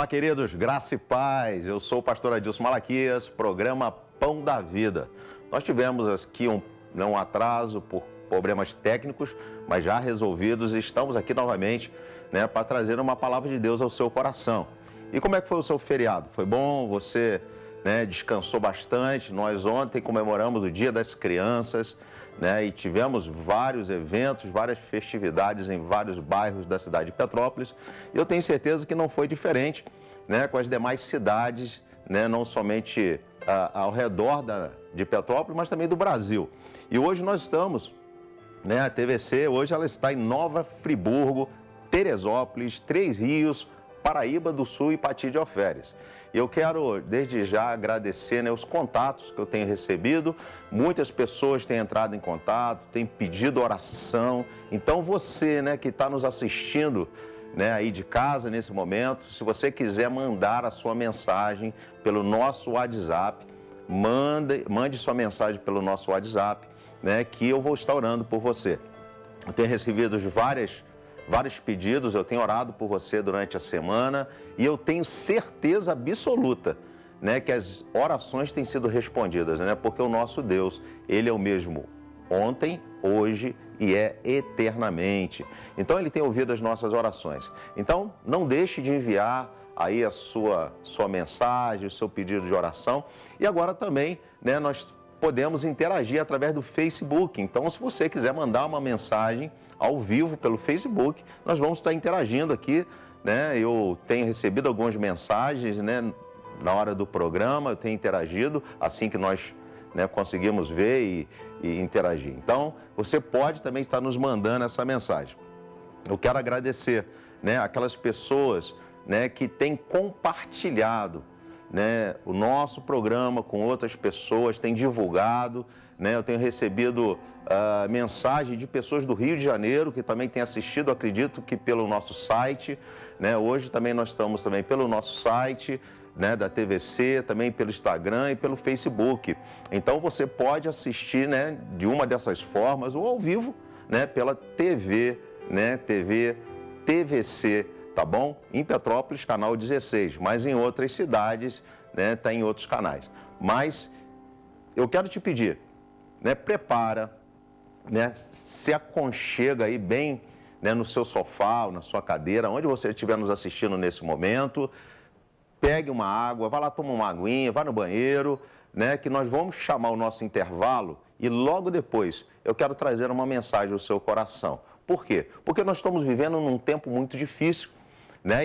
Olá, queridos, graça e paz. Eu sou o pastor Adilson Malaquias, programa Pão da Vida. Nós tivemos aqui um atraso por problemas técnicos, mas já resolvidos, e estamos aqui novamente, para trazer uma palavra de Deus ao seu coração. E como é que foi o seu feriado? Foi bom? Você descansou bastante? Nós ontem comemoramos o Dia das Crianças, e tivemos vários eventos, várias festividades em vários bairros da cidade de Petrópolis. E eu tenho certeza que não foi diferente com as demais cidades, não somente ao redor de Petrópolis, mas também do Brasil. E hoje nós estamos, a TVC, hoje ela está em Nova Friburgo, Teresópolis, Três Rios, Paraíba do Sul e Pati de Alferes. E eu quero, desde já, agradecer os contatos que eu tenho recebido. Muitas pessoas têm entrado em contato, têm pedido oração. Então, você que está nos assistindo aí de casa nesse momento, se você quiser mandar a sua mensagem pelo nosso WhatsApp, mande sua mensagem pelo nosso WhatsApp, que eu vou estar orando por você. Eu tenho recebido vários pedidos, eu tenho orado por você durante a semana e eu tenho certeza absoluta, que as orações têm sido respondidas, porque o nosso Deus, Ele é o mesmo ontem, hoje e é eternamente. Então, Ele tem ouvido as nossas orações. Então, não deixe de enviar aí a sua mensagem, o seu pedido de oração. E agora também, nós podemos interagir através do Facebook. Então, se você quiser mandar uma mensagem ao vivo pelo Facebook, nós vamos estar interagindo aqui, Eu tenho recebido algumas mensagens, na hora do programa, eu tenho interagido, assim que nós conseguimos ver e interagir. Então, você pode também estar nos mandando essa mensagem. Eu quero agradecer, aquelas pessoas, que têm compartilhado, o nosso programa com outras pessoas, têm divulgado, eu tenho recebido mensagem de pessoas do Rio de Janeiro que também têm assistido, acredito que pelo nosso site, hoje também nós estamos também pelo nosso site, da TVC, também pelo Instagram e pelo Facebook. Então você pode assistir, de uma dessas formas ou ao vivo, pela TV, TVC, tá bom? Em Petrópolis, canal 16, mas em outras cidades, tá em outros canais. Mas eu quero te pedir, prepara, se aconchega aí bem, no seu sofá, ou na sua cadeira, onde você estiver nos assistindo nesse momento, pegue uma água, vá lá tomar uma aguinha, vá no banheiro, que nós vamos chamar o nosso intervalo e logo depois eu quero trazer uma mensagem ao seu coração. Por quê? Porque nós estamos vivendo num tempo muito difícil,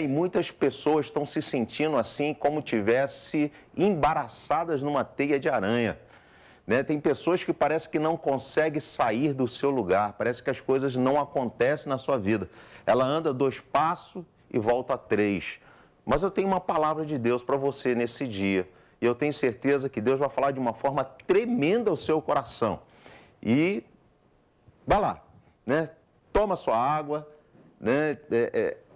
e muitas pessoas estão se sentindo assim como tivesse embaraçadas numa teia de aranha. Tem pessoas que parece que não conseguem sair do seu lugar, parece que as coisas não acontecem na sua vida. Ela anda 2 passos e volta 3. Mas eu tenho uma palavra de Deus para você nesse dia. E eu tenho certeza que Deus vai falar de uma forma tremenda ao seu coração. E vai lá, toma sua água,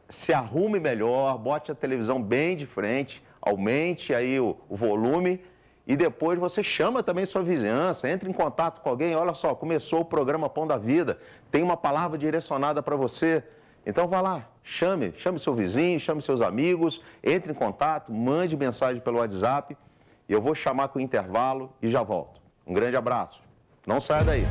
se arrume melhor, bote a televisão bem de frente, aumente aí o volume e depois você chama também sua vizinhança, entre em contato com alguém. Olha só, começou o programa Pão da Vida, tem uma palavra direcionada para você. Então vá lá, chame seu vizinho, chame seus amigos, entre em contato, mande mensagem pelo WhatsApp e eu vou chamar com o intervalo e já volto. Um grande abraço, não saia daí.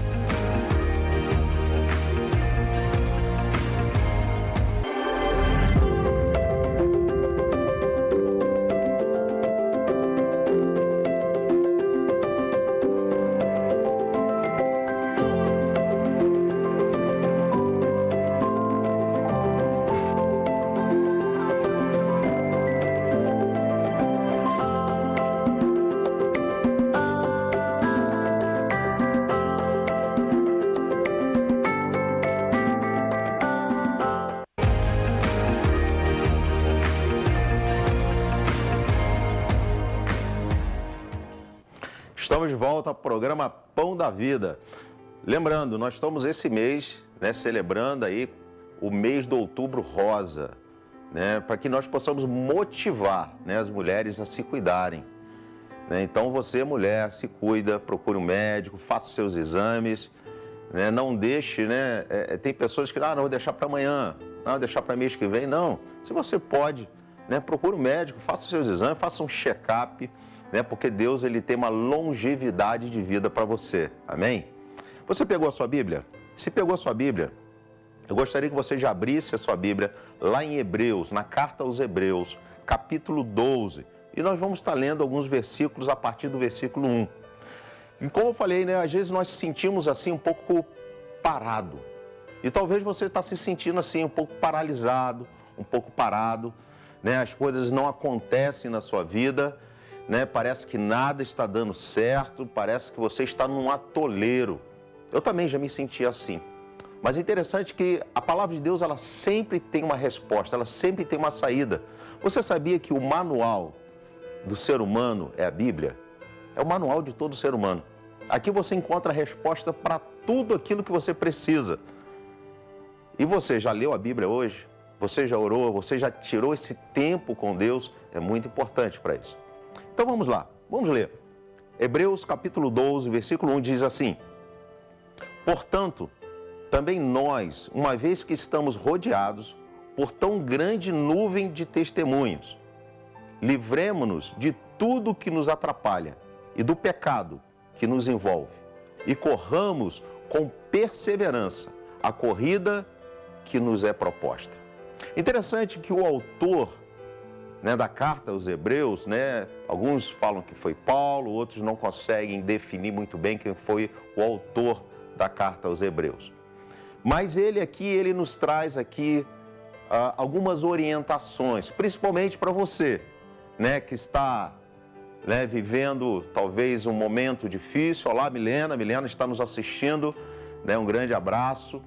Estamos de volta ao programa Pão da Vida. Lembrando, nós estamos esse mês, celebrando aí o mês do Outubro Rosa, para que nós possamos motivar as mulheres a se cuidarem. Então você, mulher, se cuida, procure um médico, faça seus exames, não deixe, tem pessoas que, não vou deixar para amanhã, não, vou deixar para mês que vem. Não, se você pode, né? Procure um médico, faça os seus exames, faça um check-up, né? Porque Deus ele tem uma longevidade de vida para você. Amém? Você pegou a sua Bíblia? Se pegou a sua Bíblia, eu gostaria que você já abrisse a sua Bíblia lá em Hebreus, na carta aos Hebreus, capítulo 12. E nós vamos estar lendo alguns versículos a partir do versículo 1. E como eu falei, né, às vezes nós nos sentimos assim um pouco parado. E talvez você está se sentindo assim um pouco paralisado, um pouco parado, né? As coisas não acontecem na sua vida, né? Parece que nada está dando certo, parece que você está num atoleiro. Eu também já me senti assim. Mas é interessante que a palavra de Deus, ela sempre tem uma resposta, ela sempre tem uma saída. Você sabia que o manual do ser humano é a Bíblia? É o manual de todo ser humano. Aqui você encontra a resposta para tudo aquilo que você precisa. E você já leu a Bíblia hoje? Você já orou? Você já tirou esse tempo com Deus? É muito importante para isso. Então vamos lá, vamos ler. Hebreus capítulo 12, versículo 1 diz assim: portanto, também nós, uma vez que estamos rodeados por tão grande nuvem de testemunhos, livremo-nos de tudo que nos atrapalha e do pecado que nos envolve, e corramos com perseverança a corrida que nos é proposta. Interessante que o autor, né, da carta aos Hebreus, né, alguns falam que foi Paulo, outros não conseguem definir muito bem quem foi o autor da carta aos Hebreus. Mas ele aqui, ele nos traz aqui algumas orientações, principalmente para você, né, que está, né, vivendo talvez um momento difícil. Olá, Milena está nos assistindo, né, um grande abraço.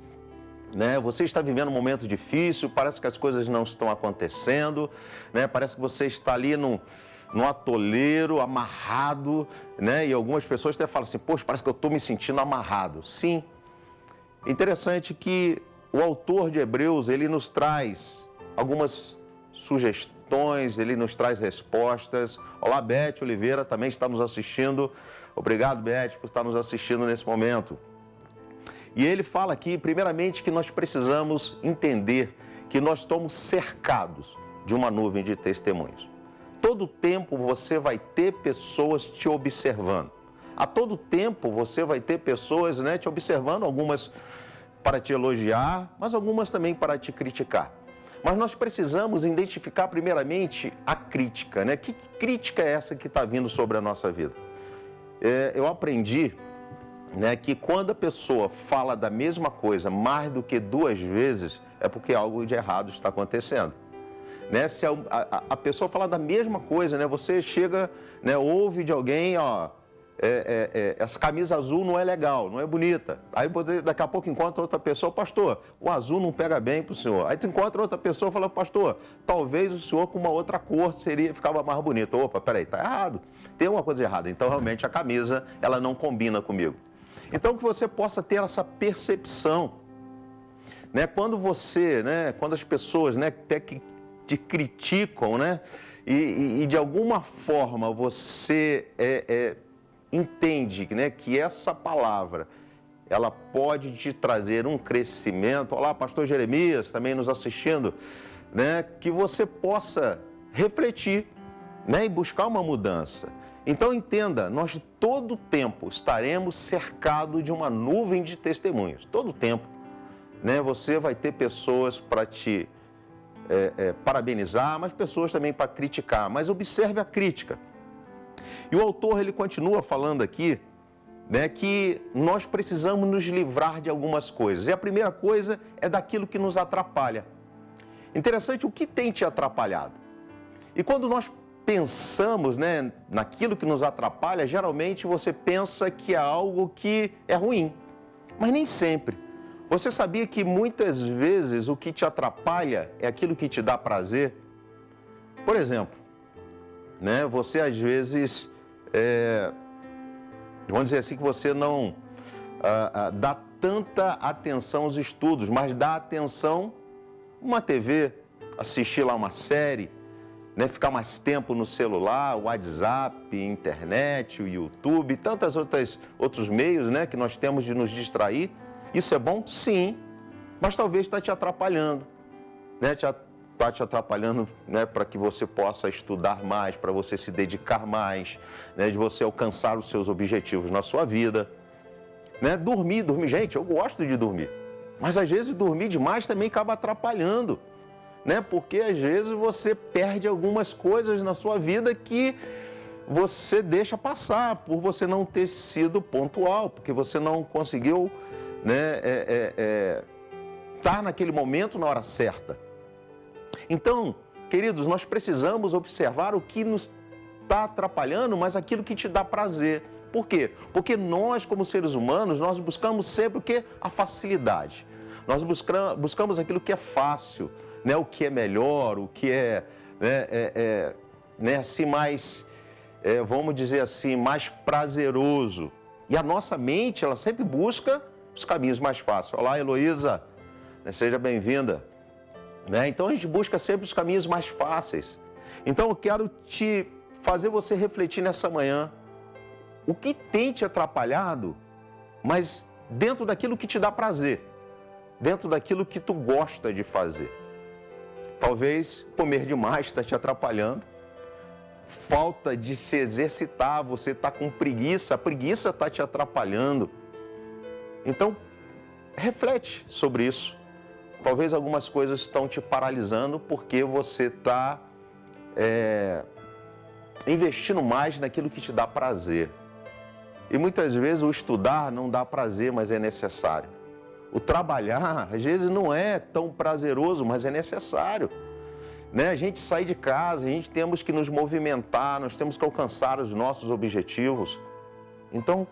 Né? Você está vivendo um momento difícil, parece que as coisas não estão acontecendo, né? Parece que você está ali num atoleiro, amarrado, né? E algumas pessoas até falam assim, poxa, parece que eu estou me sentindo amarrado. Sim. Interessante que o autor de Hebreus, ele nos traz algumas sugestões, ele nos traz respostas. Olá, Beth Oliveira também está nos assistindo. Obrigado, Beth, por estar nos assistindo nesse momento. E ele fala aqui, primeiramente, que nós precisamos entender que nós estamos cercados de uma nuvem de testemunhos. Todo tempo você vai ter pessoas te observando. A todo tempo você vai ter pessoas, né, te observando, algumas para te elogiar, mas algumas também para te criticar. Mas nós precisamos identificar primeiramente a crítica, né? Que crítica é essa que está vindo sobre a nossa vida? Eu aprendi, né, que quando a pessoa fala da mesma coisa mais do que 2 vezes, é porque algo de errado está acontecendo. Né? Se a pessoa fala da mesma coisa, né, você chega, né, ouve de alguém, ó, essa camisa azul não é legal, não é bonita. Aí daqui a pouco encontra outra pessoa, pastor, o azul não pega bem para o senhor. Aí tu encontra outra pessoa e fala, pastor, talvez o senhor com uma outra cor ficava mais bonito. Opa, peraí, tá errado. Tem uma coisa errada. Então, realmente, a camisa, ela não combina comigo. Então, que você possa ter essa percepção, né? Quando você, né? Quando as pessoas, né, até que te criticam, né? E de alguma forma você entende, né, que essa palavra, ela pode te trazer um crescimento. Olá, pastor Jeremias, também nos assistindo, né? Que você possa refletir, né, e buscar uma mudança. Então entenda, nós todo tempo estaremos cercados de uma nuvem de testemunhos, todo tempo, né? Você vai ter pessoas para te parabenizar, mas pessoas também para criticar, mas observe a crítica. E o autor, ele continua falando aqui, né, que nós precisamos nos livrar de algumas coisas, e a primeira coisa é daquilo que nos atrapalha. Interessante, o que tem te atrapalhado? E quando nós pensamos, né, naquilo que nos atrapalha, geralmente você pensa que é algo que é ruim, mas nem sempre. Você sabia que muitas vezes o que te atrapalha é aquilo que te dá prazer? Por exemplo, né, você às vezes, vamos dizer assim, que você não dá tanta atenção aos estudos, mas dá atenção a uma TV, assistir lá uma série, né, ficar mais tempo no celular, o WhatsApp, internet, o YouTube, tantos outros meios, né, que nós temos de nos distrair. Isso é bom? Sim, mas talvez está te atrapalhando, né, está te atrapalhando, né, para que você possa estudar mais, para você se dedicar mais, né, de você alcançar os seus objetivos na sua vida. Né? Dormir, gente, eu gosto de dormir. Mas às vezes dormir demais também acaba atrapalhando. Né? Porque às vezes você perde algumas coisas na sua vida que você deixa passar por você não ter sido pontual, porque você não conseguiu, né, estar naquele momento na hora certa. Então, queridos, nós precisamos observar o que nos está atrapalhando, mas aquilo que te dá prazer. Por quê? Porque nós, como seres humanos, nós buscamos sempre o quê? A facilidade. Nós buscamos aquilo que é fácil, né? O que é melhor, o que é, né, assim, mais, vamos dizer assim, mais prazeroso. E a nossa mente, ela sempre busca os caminhos mais fáceis. Olá, Heloísa, seja bem-vinda. Né? Então, a gente busca sempre os caminhos mais fáceis. Então, eu quero te fazer você refletir nessa manhã. O que tem te atrapalhado, mas dentro daquilo que te dá prazer, dentro daquilo que tu gosta de fazer. Talvez comer demais está te atrapalhando, falta de se exercitar, você está com preguiça, a preguiça está te atrapalhando. Então, reflete sobre isso. Talvez algumas coisas estão te paralisando porque você está investindo mais naquilo que te dá prazer. E muitas vezes o estudar não dá prazer, mas é necessário. O trabalhar, às vezes, não é tão prazeroso, mas é necessário. Né? A gente sai de casa, a gente temos que nos movimentar, nós temos que alcançar os nossos objetivos. Então,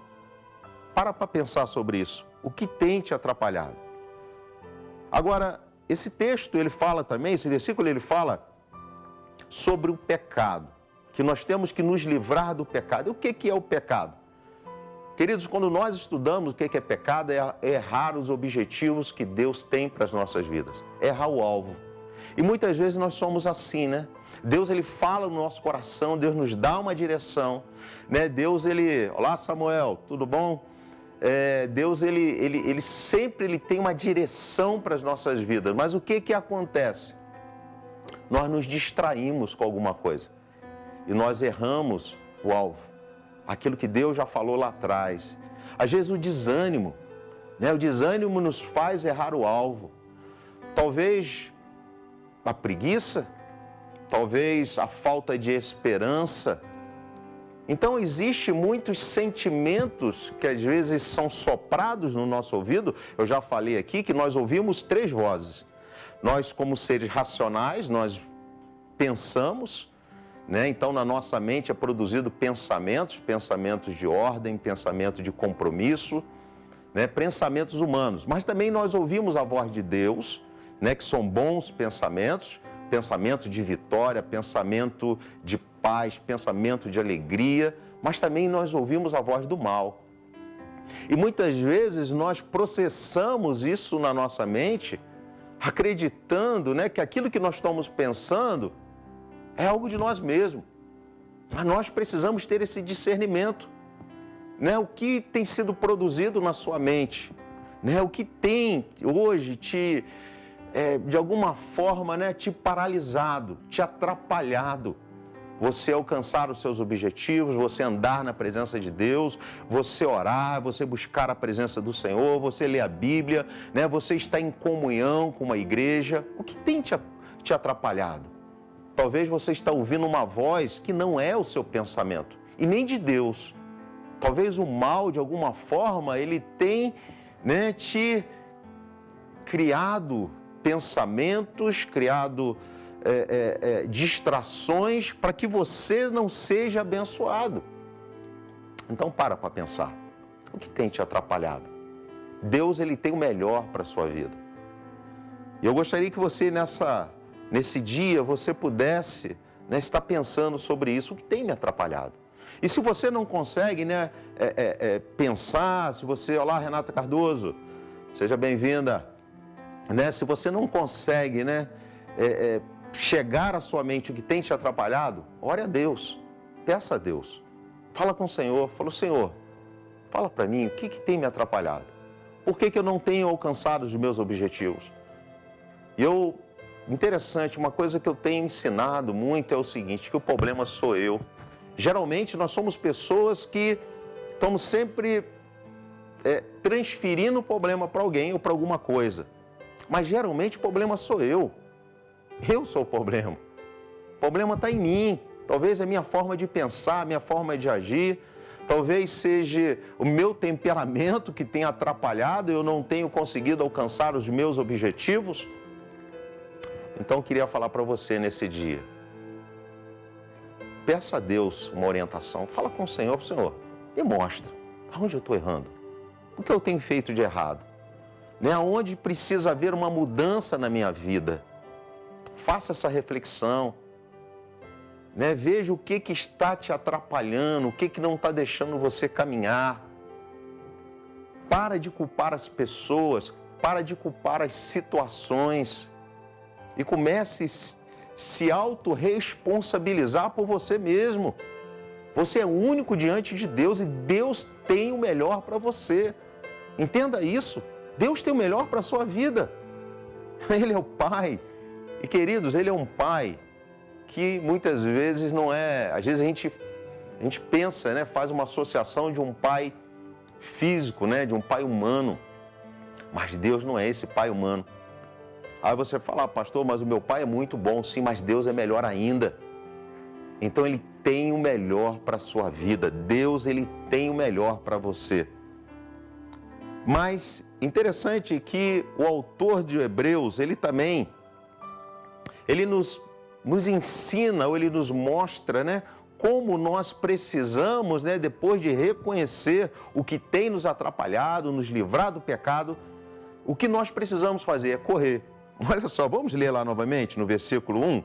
para pensar sobre isso. O que tem te atrapalhado? Agora, esse texto, ele fala também, esse versículo, ele fala sobre o pecado, que nós temos que nos livrar do pecado. E o que é o pecado? Queridos, quando nós estudamos o que é pecado, é errar os objetivos que Deus tem para as nossas vidas, errar o alvo. E muitas vezes nós somos assim, né? Deus, ele fala no nosso coração, Deus nos dá uma direção, né? Deus, ele... Olá, Samuel, tudo bom? Deus, ele sempre tem uma direção para as nossas vidas, mas o que acontece? Nós nos distraímos com alguma coisa e nós erramos o alvo, aquilo que Deus já falou lá atrás. Às vezes o desânimo, né? O desânimo nos faz errar o alvo. Talvez a preguiça, talvez a falta de esperança. Então, existem muitos sentimentos que às vezes são soprados no nosso ouvido. Eu já falei aqui que nós ouvimos 3 vozes. Nós, como seres racionais, nós pensamos, né? Então, na nossa mente é produzido pensamentos de ordem, pensamento de compromisso, né? Pensamentos humanos. Mas também nós ouvimos a voz de Deus, né? Que são bons pensamentos, pensamento de vitória, pensamento de paz, pensamento de alegria, mas também nós ouvimos a voz do mal. E muitas vezes nós processamos isso na nossa mente, acreditando, né, que aquilo que nós estamos pensando é algo de nós mesmos. Mas nós precisamos ter esse discernimento, né? O que tem sido produzido na sua mente, né? O que tem hoje de alguma forma, né, te paralisado, te atrapalhado. Você alcançar os seus objetivos, você andar na presença de Deus, você orar, você buscar a presença do Senhor, você ler a Bíblia, né? Você está em comunhão com uma igreja. O que tem te atrapalhado? Talvez você está ouvindo uma voz que não é o seu pensamento e nem de Deus. Talvez o mal, de alguma forma, ele tem, né, te criado pensamentos, criado distrações para que você não seja abençoado. Então, para pensar. O que tem te atrapalhado? Deus, ele tem o melhor para a sua vida. E eu gostaria que você, nesse dia, você pudesse, né, estar pensando sobre isso. O que tem me atrapalhado? E se você não consegue, né, pensar, se você... Olá, Renata Cardoso, seja bem-vinda. Né? Se você não consegue, né, chegar à sua mente o que tem te atrapalhado, ore a Deus, peça a Deus, fala com o Senhor, fala: Senhor, fala para mim o que tem me atrapalhado, por que eu não tenho alcançado os meus objetivos? E eu interessante, uma coisa que eu tenho ensinado muito é o seguinte, que o problema sou eu. Geralmente nós somos pessoas que estamos sempre transferindo o problema para alguém ou para alguma coisa. Mas geralmente o problema sou eu. Eu sou o problema. O problema está em mim. Talvez é a minha forma de pensar, a minha forma de agir. Talvez seja o meu temperamento que tenha atrapalhado, eu não tenho conseguido alcançar os meus objetivos. Então eu queria falar para você nesse dia. Peça a Deus uma orientação. Fala com o Senhor, me mostra aonde eu estou errando. O que eu tenho feito de errado? Aonde precisa haver uma mudança na minha vida? Faça essa reflexão. Veja o que está te atrapalhando, o que não está deixando você caminhar. Para de culpar as pessoas, para de culpar as situações e comece a se autorresponsabilizar por você mesmo. Você é único diante de Deus e Deus tem o melhor para você. Entenda isso. Deus tem o melhor para a sua vida. Ele é o Pai. E queridos, Ele é um Pai que muitas vezes não é... Às vezes a gente pensa, faz uma associação de um pai físico, de um pai humano. Mas Deus não é esse pai humano. Aí você fala, pastor, mas o meu pai é muito bom. Sim, mas Deus é melhor ainda. Então Ele tem o melhor para a sua vida. Deus, Ele tem o melhor para você. Mas interessante que o autor de Hebreus, ele também, ele nos ensina, ou ele nos mostra, como nós precisamos, depois de reconhecer o que tem nos atrapalhado, nos livrar do pecado, o que nós precisamos fazer é correr. Olha só, vamos ler lá novamente no versículo 1?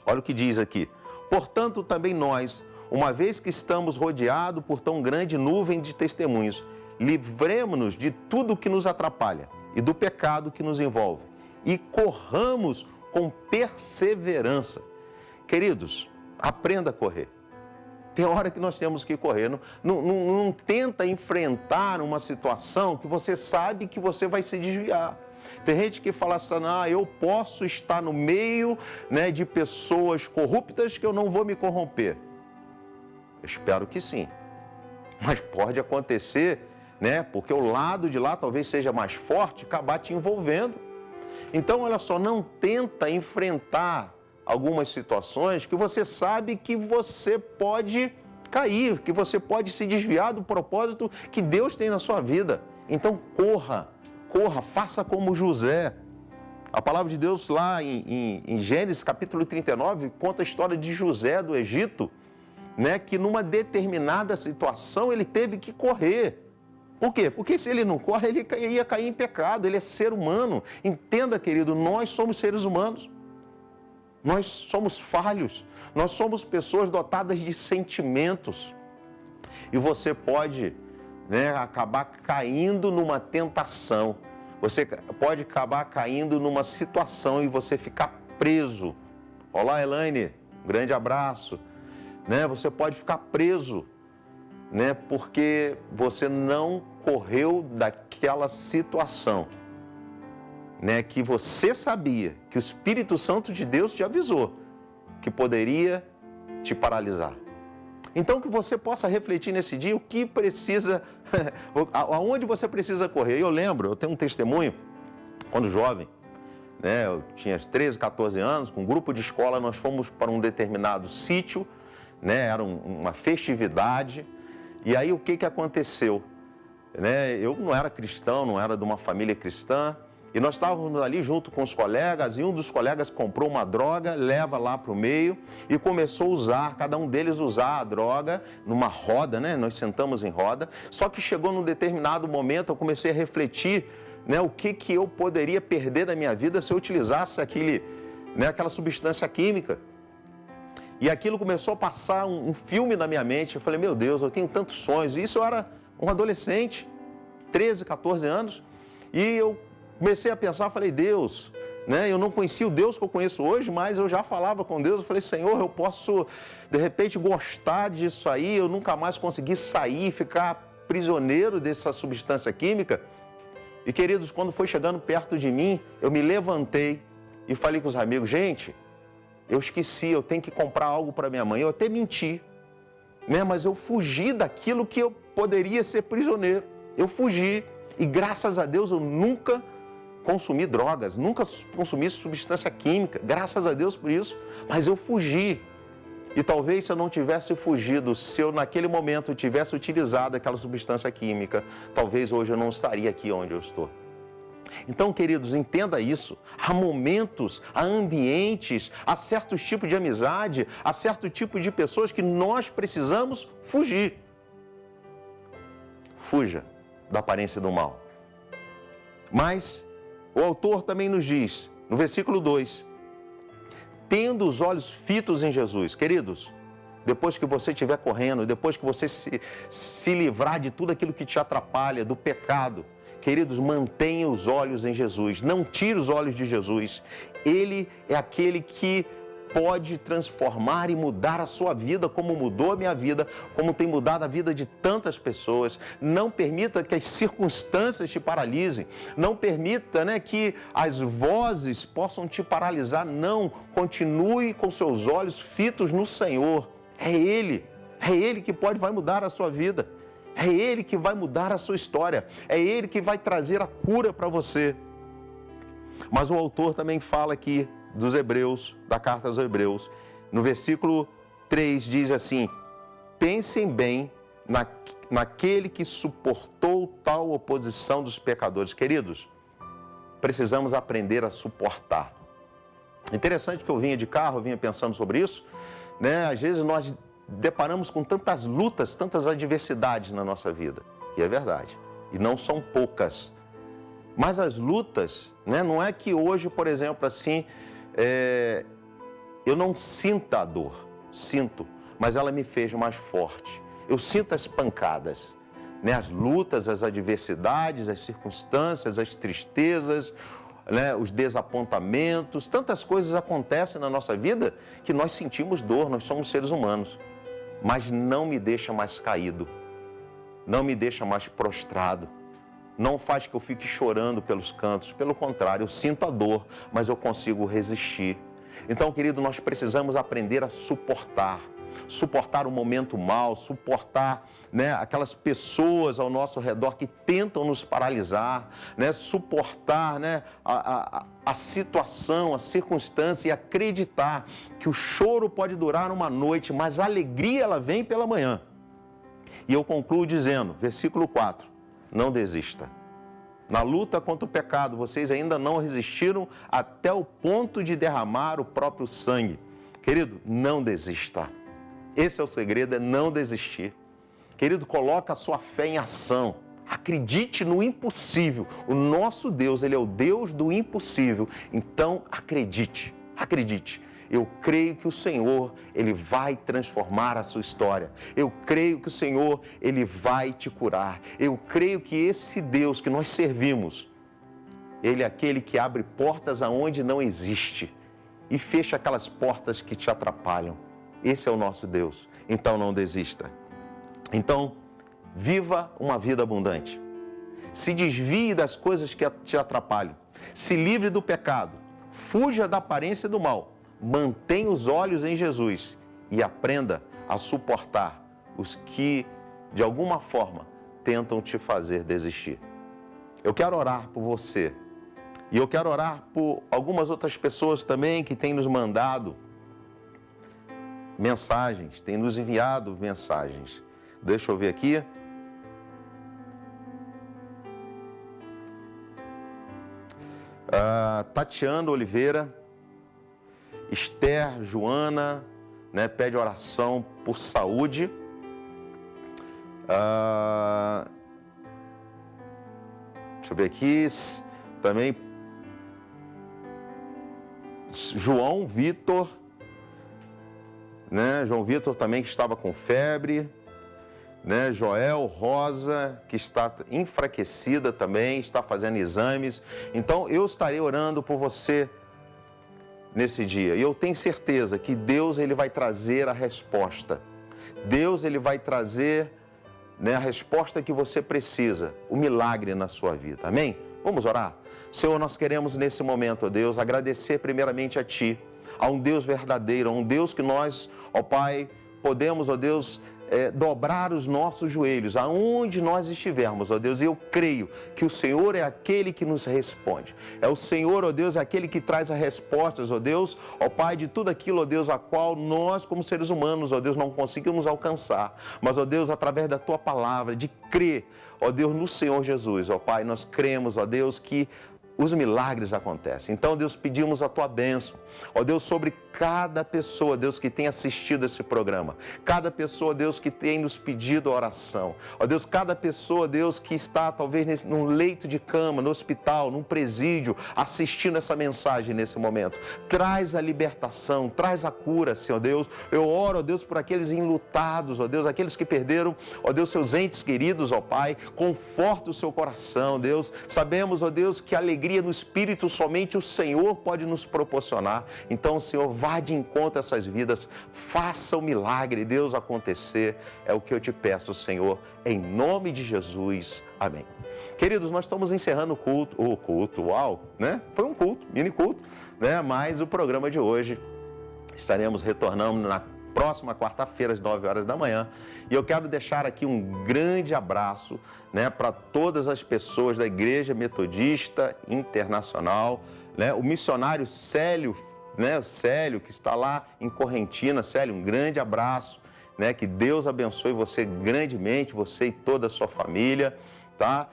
Olha o que diz aqui. Portanto, também nós, uma vez que estamos rodeados por tão grande nuvem de testemunhos, livremo-nos de tudo que nos atrapalha e do pecado que nos envolve e corramos com perseverança. Queridos, aprenda a correr. Tem hora que nós temos que correr. Não tenta enfrentar uma situação que você sabe que você vai se desviar. Tem gente que fala assim, eu posso estar no meio de pessoas corruptas que eu não vou me corromper. Eu espero que sim. Mas pode acontecer, porque o lado de lá talvez seja mais forte, acabar te envolvendo. Então, olha só, não tenta enfrentar algumas situações que você sabe que você pode cair, que você pode se desviar do propósito que Deus tem na sua vida. Então, corra, faça como José. A palavra de Deus lá em Gênesis capítulo 39 conta a história de José do Egito, que numa determinada situação ele teve que correr. Por quê? Porque se ele não corre, ele ia cair em pecado, ele é ser humano. Entenda, querido, nós somos seres humanos. Nós somos falhos, nós somos pessoas dotadas de sentimentos. E você pode acabar caindo numa tentação. Você pode acabar caindo numa situação e você ficar preso. Olá, Elaine, um grande abraço. Você pode ficar preso, porque você não correu daquela situação, que você sabia, que o Espírito Santo de Deus te avisou, que poderia te paralisar. Então, que você possa refletir nesse dia o que precisa, aonde você precisa correr. Eu lembro, eu tenho um testemunho, quando jovem, eu tinha 13, 14 anos, com um grupo de escola, nós fomos para um determinado sítio, era uma festividade, e aí o que aconteceu? Eu não era cristão, não era de uma família cristã, e nós estávamos ali junto com os colegas, e um dos colegas comprou uma droga, leva lá para o meio e começou a usar, cada um deles usar a droga numa roda, Nós sentamos em roda, só que chegou num determinado momento, eu comecei a refletir, o que eu poderia perder da minha vida se eu utilizasse aquela substância química. E aquilo começou a passar um filme na minha mente. Eu falei, meu Deus, eu tenho tantos sonhos. E isso eu era um adolescente, 13, 14 anos. E eu comecei a pensar, falei, Deus, eu não conhecia o Deus que eu conheço hoje, mas eu já falava com Deus. Eu falei, Senhor, eu posso, de repente, gostar disso aí. Eu nunca mais consegui sair, ficar prisioneiro dessa substância química. E, queridos, quando foi chegando perto de mim, eu me levantei, e falei com os amigos, gente, eu esqueci, eu tenho que comprar algo para minha mãe. Eu até menti, né? Mas eu fugi daquilo que eu poderia ser prisioneiro. Eu fugi e graças a Deus eu nunca consumi drogas, nunca consumi substância química, graças a Deus por isso, mas eu fugi. E talvez se eu não tivesse fugido, se eu naquele momento tivesse utilizado aquela substância química, talvez hoje eu não estaria aqui onde eu estou. Então, queridos, entenda isso. Há momentos, há ambientes, há certos tipos de amizade, há certo tipo de pessoas que nós precisamos fugir. Fuja da aparência do mal. Mas o autor também nos diz, no versículo 2, tendo os olhos fitos em Jesus. Queridos, depois que você estiver correndo, depois que você se livrar de tudo aquilo que te atrapalha, do pecado, queridos, mantenha os olhos em Jesus. Não tire os olhos de Jesus. Ele é aquele que pode transformar e mudar a sua vida, como mudou a minha vida, como tem mudado a vida de tantas pessoas. Não permita que as circunstâncias te paralisem. Não permita, que as vozes possam te paralisar. Não, continue com seus olhos fitos no Senhor. É Ele que vai mudar a sua vida. É Ele que vai mudar a sua história. É Ele que vai trazer a cura para você. Mas o autor também fala aqui dos Hebreus, da carta aos Hebreus, no versículo 3 diz assim, pensem bem naquele que suportou tal oposição dos pecadores. Queridos, precisamos aprender a suportar. Interessante que eu vinha de carro, eu vinha pensando sobre isso, às vezes nós deparamos com tantas lutas, tantas adversidades na nossa vida, e é verdade, e não são poucas. Mas as lutas, não é que hoje, por exemplo, assim, eu não sinta a dor, sinto, mas ela me fez mais forte. Eu sinto as pancadas, as lutas, as adversidades, as circunstâncias, as tristezas, os desapontamentos, tantas coisas acontecem na nossa vida que nós sentimos dor, nós somos seres humanos. Mas não me deixa mais caído, não me deixa mais prostrado. Não faz que eu fique chorando pelos cantos, pelo contrário, eu sinto a dor, mas eu consigo resistir. Então, querido, nós precisamos aprender a suportar o momento mau, suportar aquelas pessoas ao nosso redor que tentam nos paralisar, suportar a situação, a circunstância e acreditar que o choro pode durar uma noite, mas a alegria ela vem pela manhã. E eu concluo dizendo, versículo 4, não desista. Na luta contra o pecado, vocês ainda não resistiram até o ponto de derramar o próprio sangue. Querido, não desista. Esse é o segredo, é não desistir. Querido, coloca a sua fé em ação. Acredite no impossível. O nosso Deus, Ele é o Deus do impossível. Então, acredite. Eu creio que o Senhor, Ele vai transformar a sua história. Eu creio que o Senhor, Ele vai te curar. Eu creio que esse Deus que nós servimos, Ele é aquele que abre portas aonde não existe e fecha aquelas portas que te atrapalham. Esse é o nosso Deus. Então não desista. Então, viva uma vida abundante. Se desvie das coisas que te atrapalham. Se livre do pecado. Fuja da aparência do mal. Mantenha os olhos em Jesus e aprenda a suportar os que, de alguma forma, tentam te fazer desistir. Eu quero orar por você e eu quero orar por algumas outras pessoas também que têm nos mandado mensagens, têm nos enviado mensagens. Deixa eu ver aqui. Tatiana Oliveira, Esther, Joana, pede oração por saúde. Deixa eu ver aqui, também João Vitor, João Vitor também que estava com febre, Joel Rosa, que está enfraquecida também, está fazendo exames. Então, eu estarei orando por você nesse dia. E eu tenho certeza que Deus, Ele vai trazer a resposta. Deus, Ele vai trazer a resposta que você precisa, o milagre na sua vida. Amém? Vamos orar? Senhor, nós queremos nesse momento, ó Deus, agradecer primeiramente a Ti, a um Deus verdadeiro, a um Deus que nós, ó Pai, podemos, ó Deus, dobrar os nossos joelhos, aonde nós estivermos, ó Deus, e eu creio que o Senhor é aquele que nos responde. É o Senhor, ó Deus, é aquele que traz as respostas, ó Deus, ó Pai, de tudo aquilo, ó Deus, a qual nós, como seres humanos, ó Deus, não conseguimos alcançar. Mas, ó Deus, através da Tua palavra, de crer, ó Deus, no Senhor Jesus, ó Pai, nós cremos, ó Deus, que os milagres acontecem. Então, Deus, pedimos a Tua bênção, ó Deus, sobre cada pessoa, Deus, que tem assistido esse programa, cada pessoa, Deus, que tem nos pedido a oração, ó Deus, cada pessoa, Deus, que está talvez num leito de cama, no hospital, num presídio, assistindo essa mensagem nesse momento. Traz a libertação, traz a cura, Senhor Deus. Eu oro, ó Deus, por aqueles enlutados, ó Deus, aqueles que perderam, ó Deus, seus entes queridos, ó Pai, conforta o seu coração, Deus. Sabemos, ó Deus, que a alegria no Espírito somente o Senhor pode nos proporcionar. Então, Senhor, vá de encontro a essas vidas, faça o milagre, Deus, acontecer. É o que eu te peço, Senhor, em nome de Jesus. Amém. Queridos, nós estamos encerrando o culto, uau, né? Foi um culto, mini culto, né? Mas o programa de hoje estaremos retornando na próxima quarta-feira, às 9 horas da manhã. E eu quero deixar aqui um grande abraço, né, para todas as pessoas da Igreja Metodista Internacional, né, o missionário Célio, né, o Célio, que está lá em Correntina. Célio, um grande abraço, né, que Deus abençoe você grandemente, você e toda a sua família, tá?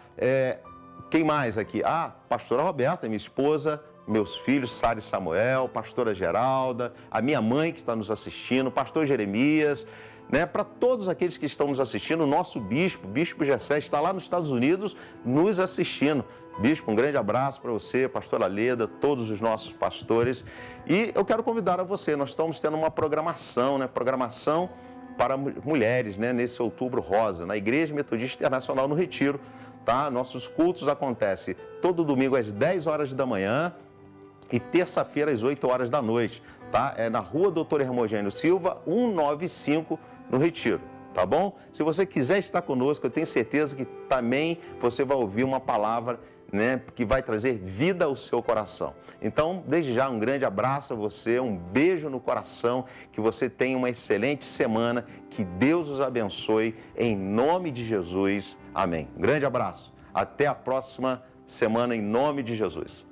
Quem mais aqui? Pastora Roberta, minha esposa, meus filhos, Sara e Samuel, pastora Geralda, a minha mãe que está nos assistindo, pastor Jeremias, né? Para todos aqueles que estão nos assistindo, o nosso bispo Gessé, está lá nos Estados Unidos nos assistindo. Bispo, um grande abraço para você, pastora Leda, todos os nossos pastores. E eu quero convidar a você, nós estamos tendo uma programação, né? Programação para mulheres, né? Nesse Outubro Rosa, na Igreja Metodista Internacional no Retiro, tá? Nossos cultos acontecem todo domingo às 10 horas da manhã, e terça-feira às 8 horas da noite, tá? É na Rua Doutor Hermogênio Silva, 195, no Retiro, tá bom? Se você quiser estar conosco, eu tenho certeza que também você vai ouvir uma palavra, né, que vai trazer vida ao seu coração. Então, desde já, um grande abraço a você, um beijo no coração, que você tenha uma excelente semana, que Deus os abençoe, em nome de Jesus. Amém. Um grande abraço. Até a próxima semana, em nome de Jesus.